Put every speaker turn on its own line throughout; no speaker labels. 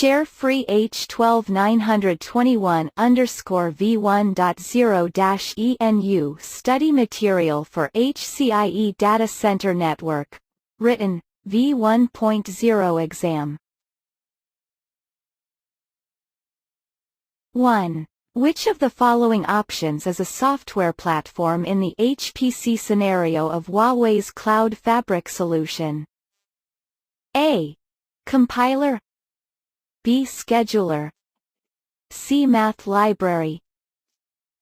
Share free H12921_V1.0 study material for HCIE Data Center Network. Written, V1.0 Exam. 1. Which of the following options is a software platform in the HPC scenario of Huawei's Cloud Fabric solution? A. Compiler, B. Scheduler, C. Math library,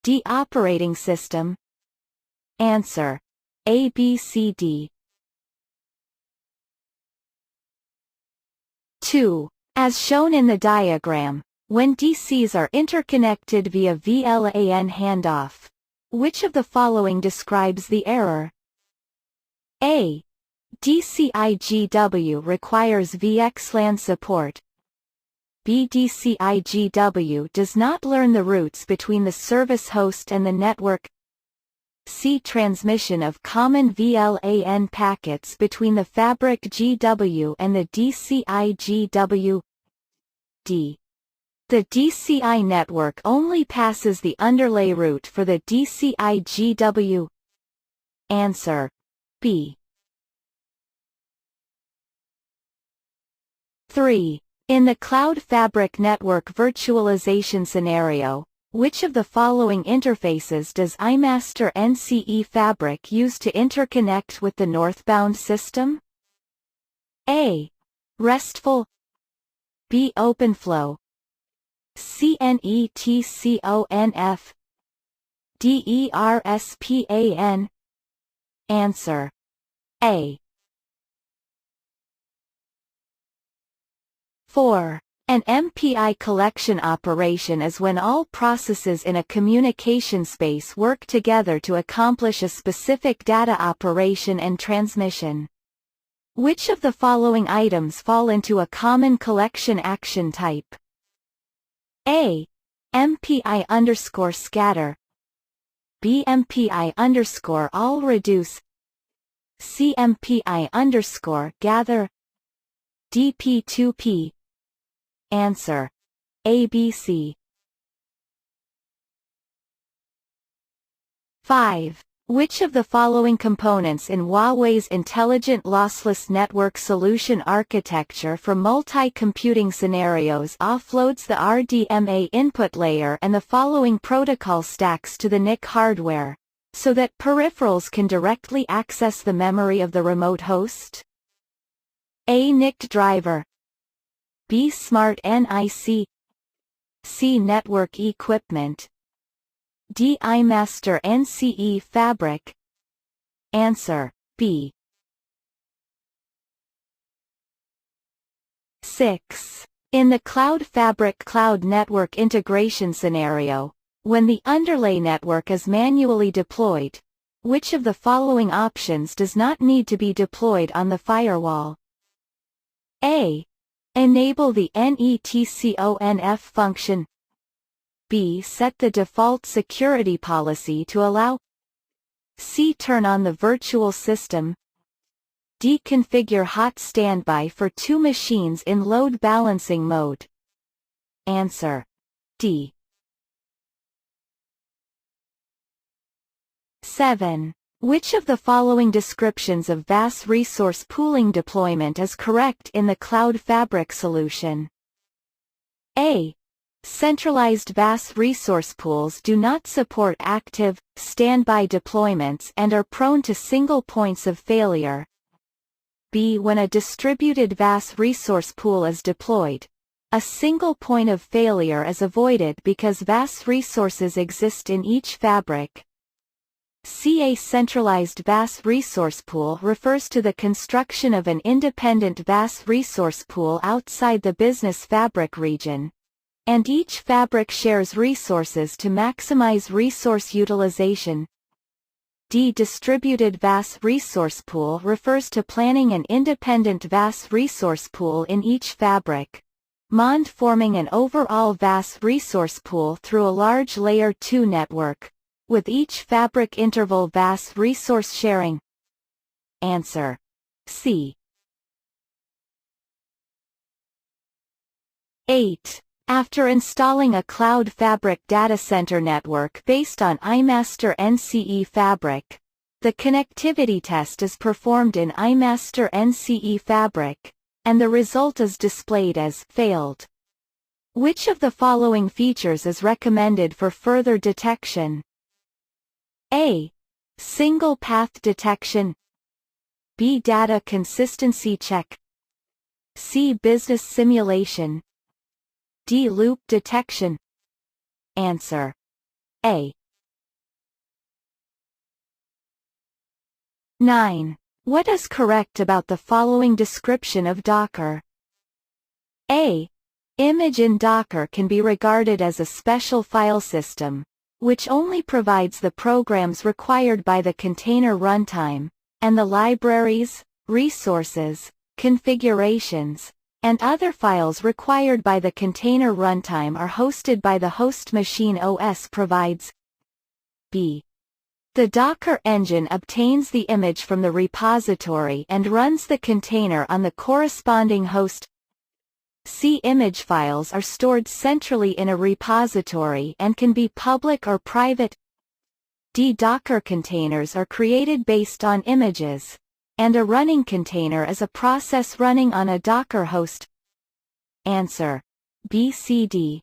D. Operating system. Answer: A, B, C, D. 2. As shown in the diagram, when DCs are interconnected via VLAN handoff, which of the following describes the error? A. DCIGW requires VXLAN support. B. DCIGW does not learn the routes between the service host and the network. C. Transmission of common VLAN packets between the Fabric GW and the DCIGW. D. The DCI network only passes the underlay route for the DCIGW. Answer: B. 3. In the Cloud Fabric network virtualization scenario, which of the following interfaces does iMaster NCE Fabric use to interconnect with the northbound system? A. RESTful, B. OpenFlow, C. NETCONF, D. ERSPAN. Answer: A. 4. An MPI collection operation is when all processes in a communication space work together to accomplish a specific data operation and transmission. Which of the following items fall into a common collection action type? A. MPI_scatter, B. MPI_all reduce, C. MPI_gather, D. P2P. Answer: A, B, C. 5. Which of the following components in Huawei's Intelligent Lossless Network Solution architecture for multi-computing scenarios offloads the RDMA input layer and the following protocol stacks to the NIC hardware, so that peripherals can directly access the memory of the remote host? A. NIC driver, B. Smart NIC, C. Network equipment, D. iMaster NCE Fabric. Answer: B. 6. In the Cloud Fabric cloud network integration scenario, when the underlay network is manually deployed, which of the following options does not need to be deployed on the firewall? A. Enable the NETCONF function, B. Set the default security policy to allow, C. Turn on the virtual system, D. Configure hot standby for 2 machines in load balancing mode. Answer: D. 7. Which of the following descriptions of VAS resource pooling deployment is correct in the Cloud Fabric solution? A. Centralized VAS resource pools do not support active, standby deployments and are prone to single points of failure. B. When a distributed VAS resource pool is deployed, a single point of failure is avoided because VAS resources exist in each fabric. C. A centralized VAS resource pool refers to the construction of an independent VAS resource pool outside the business fabric region, and each fabric shares resources to maximize resource utilization. D. Distributed VAS resource pool refers to planning an independent VAS resource pool in each fabric, forming an overall VAS resource pool through a large Layer 2 network, with each fabric interval VAS resource sharing. Answer: C. 8. After installing a Cloud Fabric data center network based on iMaster NCE Fabric, the connectivity test is performed in iMaster NCE Fabric, and the result is displayed as failed. Which of the following features is recommended for further detection? A. Single path detection. B. Data consistency check. C. Business simulation. D. Loop detection. Answer: A. 9. What is correct about the following description of Docker? A. Image in Docker can be regarded as a special file system, which only provides the programs required by the container runtime, and the libraries, resources, configurations, and other files required by the container runtime are hosted by the host machine OS provides. B. The Docker engine obtains the image from the repository and runs the container on the corresponding host. C. Image files are stored centrally in a repository and can be public or private. D. Docker containers are created based on images, and a running container is a process running on a Docker host. Answer: B, C, D.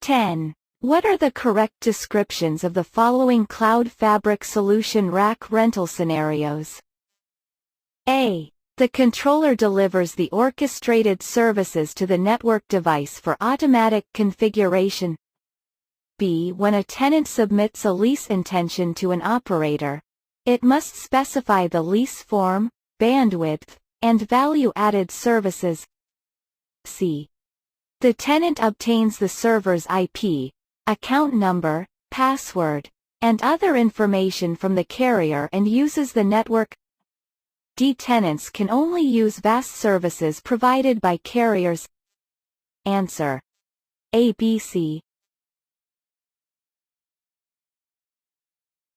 10. What are the correct descriptions of the following Cloud Fabric solution rack rental scenarios? A. The controller delivers the orchestrated services to the network device for automatic configuration. B. When a tenant submits a lease intention to an operator, it must specify the lease form, bandwidth, and value-added services. C. The tenant obtains the server's IP, account number, password, and other information from the carrier and uses the network. D. Tenants can only use VAS services provided by carriers. Answer: A, B, C.